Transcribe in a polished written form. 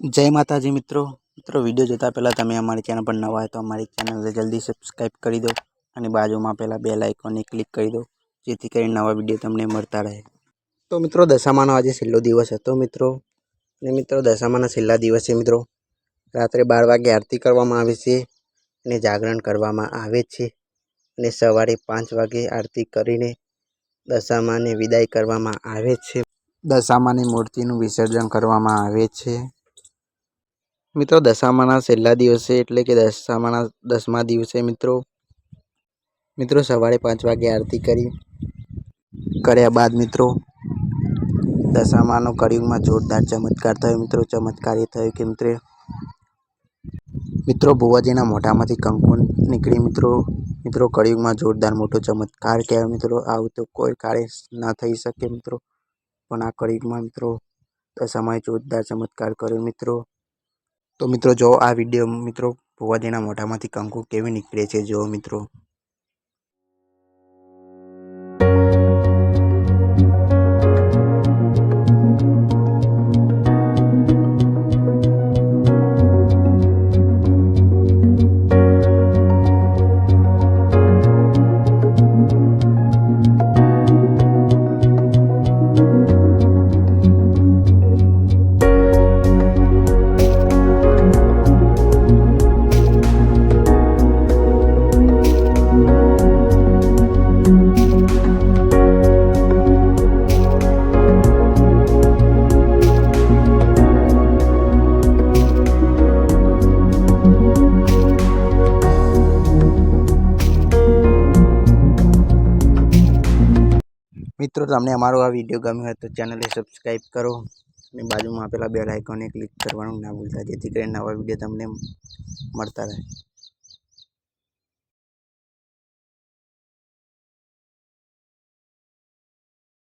जय माताजी मित्रों विडियो जोता पहला तमे अमारी चैनल पर नवा है तो अमारी चैनल ने जल्दी सब्सक्राइब कर दो और बाजू में पहला बेल आइकन ने क्लिक कर दो जेथी करीने नवा विडियो तमने मळता रहे। तो मित्रों दशामानो आज छेल्लो दिवस हतो मित्रों दशामाना छेल्ला दिवसे मित्रों रात्रे 12 वागे आरती करवामां आवे छे ने जागरण करवामां आवे छे ने सवारे 5 वागे आरती करीने दशामाने विदाय करवामां आवे छे। दशामानी मूर्तिनुं विसर्जन करवामां आवे छे। मित्रों दशामाना छेल्ला दिवसे एटले के दशामाना 10मा दिवसे मित्रों सवारे 5 वागे आरती कर्या बाद मित्रों दशामानो कळियुगमां जोरदार चमत्कार थयो। मित्रों चमत्कार ए थयो के मित्रों भुवाजीना मोढामांथी कंकु निकळी मित्रों कळियुगमां जोरदार मोटो चमत्कार कहेवाय मित्रों। आवुं तो कोई काळे न थई शके मित्रों, पण आ कळियुगमां मित्रों दशामाए जोरदार चमत्कार कर्यो मित्रों। तो मित्रों जो आ विडियो मित्रों भुवाजीना मोढामांथी कंकु केवी निकळे छे जो मित्रों। मित्रों तमने अमारो आ विडियो गम्यो होय तो चैनल ने सब्सक्राइब करो और बाजू में आपेला बेल आइकन ने क्लिक करवानुं ना भूलता जेथी करीने नवा विडियो तमने मळता रहे।